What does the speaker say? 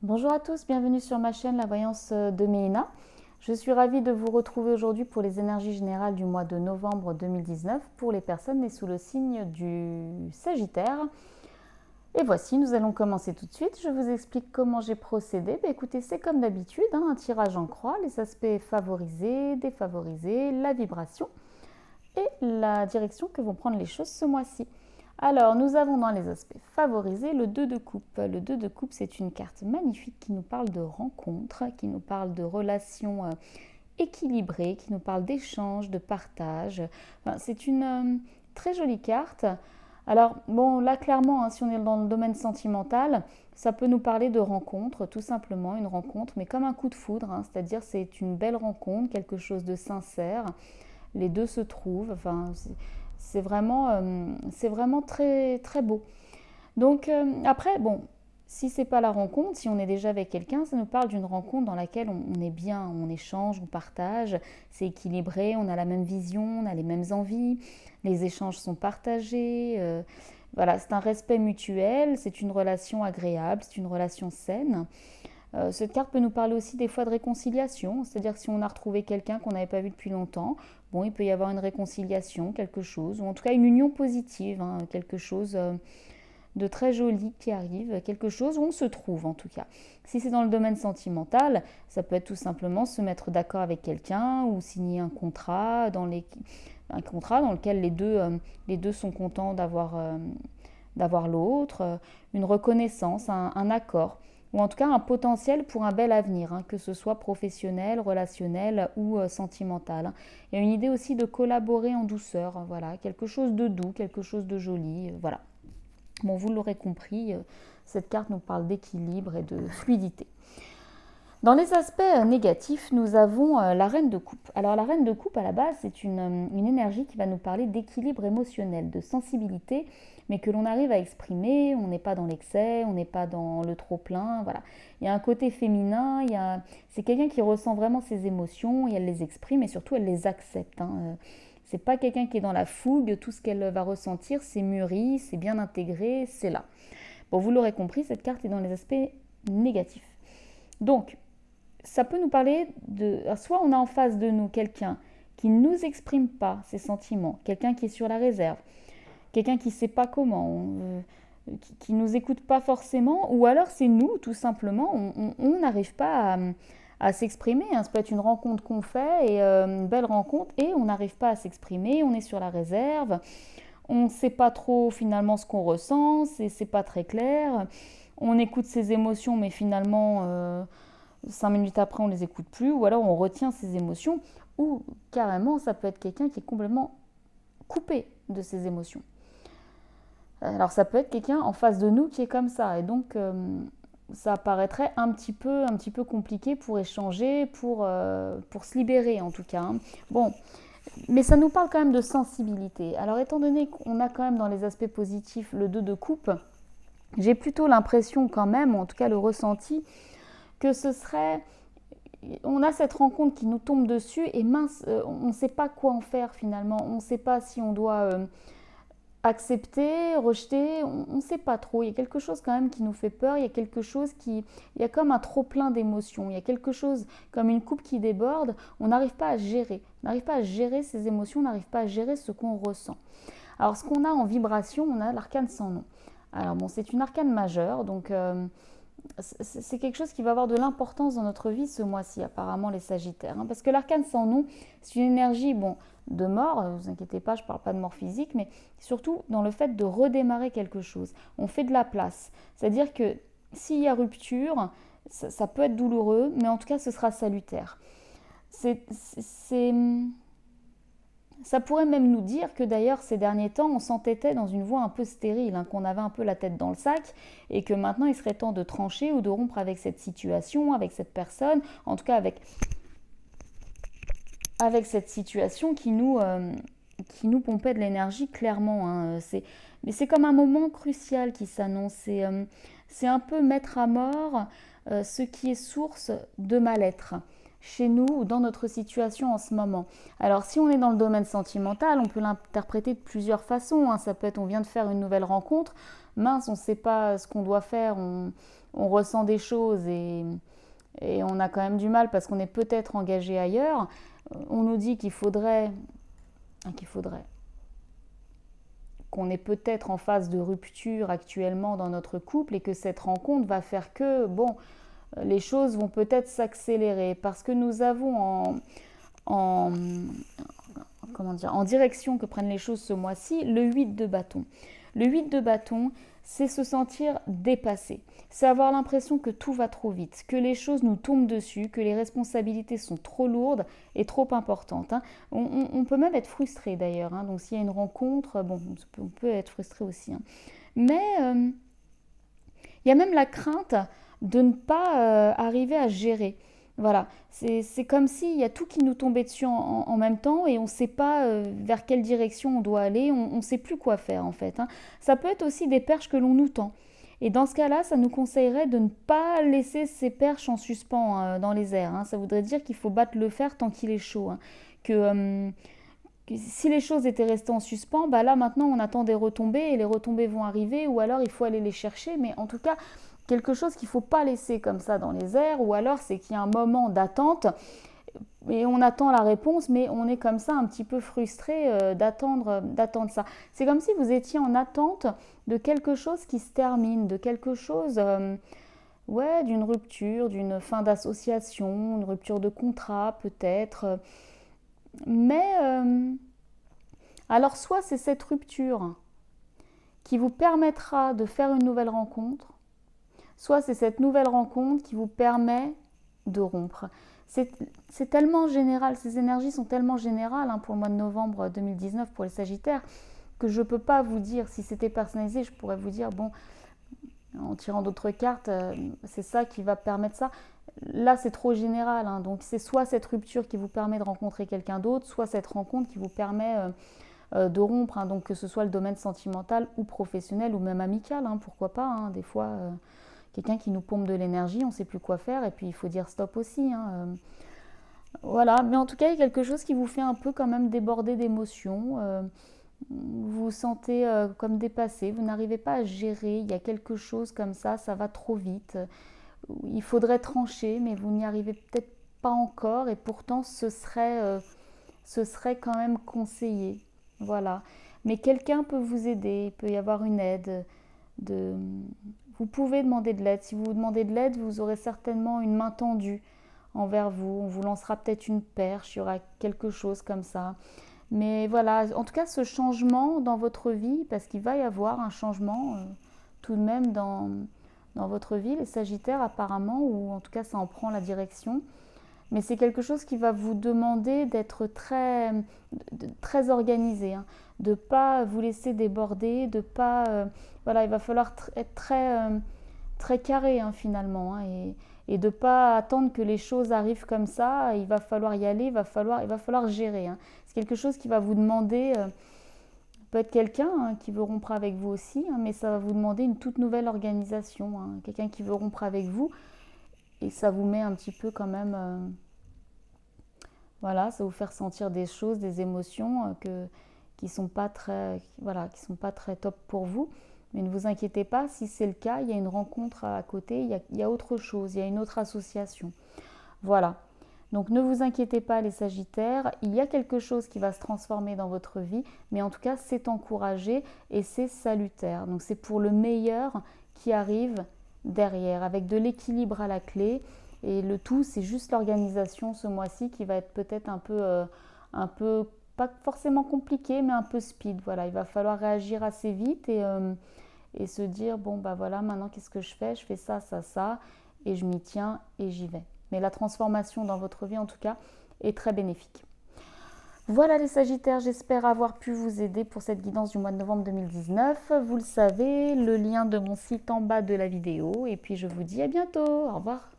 Bonjour à tous, bienvenue sur ma chaîne La Voyance de Méina. Je suis ravie de vous retrouver aujourd'hui pour les énergies générales du mois de novembre 2019 pour les personnes nées sous le signe du Sagittaire. Et voici, nous allons commencer tout de suite. Je vous explique comment j'ai procédé. Écoutez, c'est comme d'habitude, un tirage en croix, les aspects favorisés, défavorisés, la vibration et la direction que vont prendre les choses ce mois-ci. Alors, nous avons dans les aspects favorisés le 2 de coupe. Le 2 de coupe, c'est une carte magnifique qui nous parle de rencontres, qui nous parle de relations équilibrées, qui nous parle d'échanges, de partage. Enfin, c'est une très jolie carte. Alors, bon, là, clairement, si on est dans le domaine sentimental, ça peut nous parler de rencontres, tout simplement, une rencontre, mais comme un coup de foudre, c'est-à-dire c'est une belle rencontre, quelque chose de sincère. Les deux se trouvent, enfin, c'est vraiment très, très beau. Donc après, bon, si c'est pas la rencontre, si on est déjà avec quelqu'un, ça nous parle d'une rencontre dans laquelle on est bien, on échange, on partage, c'est équilibré, on a la même vision, on a les mêmes envies, les échanges sont partagés. Voilà, c'est un respect mutuel, c'est une relation agréable, c'est une relation saine. Cette carte peut nous parler aussi des fois de réconciliation, c'est-à-dire que si on a retrouvé quelqu'un qu'on n'avait pas vu depuis longtemps, bon, il peut y avoir une réconciliation, quelque chose, ou en tout cas une union positive, quelque chose de très joli qui arrive, quelque chose où on se trouve en tout cas. Si c'est dans le domaine sentimental, ça peut être tout simplement se mettre d'accord avec quelqu'un ou signer un contrat dans lequel les deux sont contents d'avoir l'autre, une reconnaissance, un accord ou en tout cas un potentiel pour un bel avenir, que ce soit professionnel, relationnel ou sentimental. Il y a une idée aussi de collaborer en douceur, voilà, quelque chose de doux, quelque chose de joli, voilà. Bon, vous l'aurez compris, cette carte nous parle d'équilibre et de fluidité. Dans les aspects négatifs, nous avons la reine de coupe. Alors la reine de coupe, à la base, c'est une énergie qui va nous parler d'équilibre émotionnel, de sensibilité, mais que l'on arrive à exprimer, on n'est pas dans l'excès, on n'est pas dans le trop-plein, voilà. Il y a un côté féminin, c'est quelqu'un qui ressent vraiment ses émotions, et elle les exprime, et surtout elle les accepte. C'est pas quelqu'un qui est dans la fougue, tout ce qu'elle va ressentir, c'est mûri, c'est bien intégré, c'est là. Bon, vous l'aurez compris, cette carte est dans les aspects négatifs. Donc, ça peut nous parler de... Soit on a en face de nous quelqu'un qui ne nous exprime pas ses sentiments, quelqu'un qui est sur la réserve, quelqu'un qui ne sait pas comment, qui ne nous écoute pas forcément, ou alors c'est nous, tout simplement, on n'arrive pas à s'exprimer. Ça peut être une rencontre qu'on fait, et une belle rencontre, et on n'arrive pas à s'exprimer, on est sur la réserve, on ne sait pas trop finalement ce qu'on ressent, c'est pas très clair, on écoute ses émotions, mais finalement... 5 minutes après, on ne les écoute plus, ou alors on retient ses émotions, ou carrément, ça peut être quelqu'un qui est complètement coupé de ses émotions. Alors ça peut être quelqu'un en face de nous qui est comme ça, et donc ça paraîtrait un petit peu compliqué pour échanger, pour se libérer en tout cas. Bon, mais ça nous parle quand même de sensibilité. Alors étant donné qu'on a quand même dans les aspects positifs le 2 de coupe, j'ai plutôt l'impression quand même, ou en tout cas le ressenti, que ce serait... On a cette rencontre qui nous tombe dessus et mince, on ne sait pas quoi en faire finalement. On ne sait pas si on doit accepter, rejeter, on ne sait pas trop. Il y a quelque chose quand même qui nous fait peur, il y a quelque chose qui... Il y a comme un trop plein d'émotions, il y a quelque chose comme une coupe qui déborde, on n'arrive pas à gérer. On n'arrive pas à gérer ses émotions, on n'arrive pas à gérer ce qu'on ressent. Alors ce qu'on a en vibration, on a l'arcane sans nom. Alors bon, c'est une arcane majeure, donc... c'est quelque chose qui va avoir de l'importance dans notre vie ce mois-ci, apparemment les Sagittaires. Parce que l'arcane sans nom, c'est une énergie de mort, ne vous inquiétez pas, je ne parle pas de mort physique, mais surtout dans le fait de redémarrer quelque chose. On fait de la place. C'est-à-dire que s'il y a rupture, ça peut être douloureux, mais en tout cas ce sera salutaire. C'est Ça pourrait même nous dire que d'ailleurs ces derniers temps on s'entêtait dans une voie un peu stérile, qu'on avait un peu la tête dans le sac et que maintenant il serait temps de trancher ou de rompre avec cette situation, avec cette personne, en tout cas avec cette situation qui nous pompait de l'énergie clairement. Mais c'est comme un moment crucial qui s'annonce, c'est un peu mettre à mort ce qui est source de mal-être. chez nous ou dans notre situation en ce moment. Alors si on est dans le domaine sentimental, on peut l'interpréter de plusieurs façons, hein. Ça peut être on vient de faire une nouvelle rencontre, mince, on ne sait pas ce qu'on doit faire, on ressent des choses et on a quand même du mal parce qu'on est peut-être engagé ailleurs. On nous dit qu'on est peut-être en phase de rupture actuellement dans notre couple et que cette rencontre va faire que, bon, les choses vont peut-être s'accélérer parce que nous avons en, en direction que prennent les choses ce mois-ci le 8 de bâton. Le 8 de bâton, c'est se sentir dépassé. C'est avoir l'impression que tout va trop vite, que les choses nous tombent dessus, que les responsabilités sont trop lourdes et trop importantes. Hein. On peut même être frustré d'ailleurs. Hein. Donc s'il y a une rencontre, bon, on peut être frustré aussi. Hein. Mais il y a même la crainte de ne pas arriver à gérer. Voilà, c'est comme s'il y a tout qui nous tombait dessus en même temps et on ne sait pas vers quelle direction on doit aller, on ne sait plus quoi faire en fait. Hein. Ça peut être aussi des perches que l'on nous tend. Et dans ce cas-là, ça nous conseillerait de ne pas laisser ces perches en suspens dans les airs. Hein. Ça voudrait dire qu'il faut battre le fer tant qu'il est chaud. Hein. Que si les choses étaient restées en suspens, bah là maintenant on attend des retombées et les retombées vont arriver ou alors il faut aller les chercher. Mais en tout cas, quelque chose qu'il ne faut pas laisser comme ça dans les airs, ou alors c'est qu'il y a un moment d'attente et on attend la réponse, mais on est comme ça un petit peu frustré d'attendre ça. C'est comme si vous étiez en attente de quelque chose qui se termine, de quelque chose, ouais, d'une rupture, d'une fin d'association, une rupture de contrat peut-être. Mais alors soit c'est cette rupture qui vous permettra de faire une nouvelle rencontre, soit c'est cette nouvelle rencontre qui vous permet de rompre. C'est tellement général, ces énergies sont tellement générales pour le mois de novembre 2019 pour les Sagittaires que je ne peux pas vous dire, si c'était personnalisé, je pourrais vous dire, bon, en tirant d'autres cartes, c'est ça qui va permettre ça. Là, c'est trop général, hein, donc c'est soit cette rupture qui vous permet de rencontrer quelqu'un d'autre, soit cette rencontre qui vous permet de rompre, hein, donc que ce soit le domaine sentimental ou professionnel ou même amical, hein, pourquoi pas, hein, des fois... quelqu'un qui nous pompe de l'énergie, on ne sait plus quoi faire et puis il faut dire stop aussi. Hein. Voilà, mais en tout cas, il y a quelque chose qui vous fait un peu quand même déborder d'émotions. Vous vous sentez comme dépassé, vous n'arrivez pas à gérer, il y a quelque chose comme ça va trop vite. Il faudrait trancher, mais vous n'y arrivez peut-être pas encore et pourtant ce serait quand même conseillé. Voilà. Mais quelqu'un peut vous aider, il peut y avoir une aide vous pouvez demander de l'aide. Si vous demandez de l'aide, vous aurez certainement une main tendue envers vous. On vous lancera peut-être une perche, il y aura quelque chose comme ça. Mais voilà, en tout cas, ce changement dans votre vie, parce qu'il va y avoir un changement tout de même dans votre vie, les Sagittaires apparemment, ou en tout cas ça en prend la direction. Mais c'est quelque chose qui va vous demander d'être très organisé, hein, de ne pas vous laisser déborder, de pas... voilà, il va falloir être très carré hein, finalement, hein, et de ne pas attendre que les choses arrivent comme ça. Il va falloir y aller, il va falloir gérer. Hein. C'est quelque chose qui va vous demander... peut-être quelqu'un hein, qui veut rompre avec vous aussi, hein, mais ça va vous demander une toute nouvelle organisation. Hein, quelqu'un qui veut rompre avec vous. Et ça vous met un petit peu quand même... voilà, ça vous fait ressentir des choses, des émotions qui ne sont pas très top pour vous. Mais ne vous inquiétez pas, si c'est le cas, il y a une rencontre à côté, il y a autre chose, il y a une autre association. Voilà. Donc ne vous inquiétez pas les Sagittaires, il y a quelque chose qui va se transformer dans votre vie, mais en tout cas c'est encouragé et c'est salutaire. Donc c'est pour le meilleur qui arrive derrière, avec de l'équilibre à la clé. Et le tout, c'est juste l'organisation ce mois-ci qui va être peut-être un peu, pas forcément compliqué, mais un peu speed. Voilà, il va falloir réagir assez vite et se dire, bon, bah voilà, maintenant qu'est-ce que je fais? Je fais ça, et je m'y tiens et j'y vais. Mais la transformation dans votre vie, en tout cas, est très bénéfique. Voilà les Sagittaires, j'espère avoir pu vous aider pour cette guidance du mois de novembre 2019. Vous le savez, le lien de mon site en bas de la vidéo. Et puis je vous dis à bientôt. Au revoir.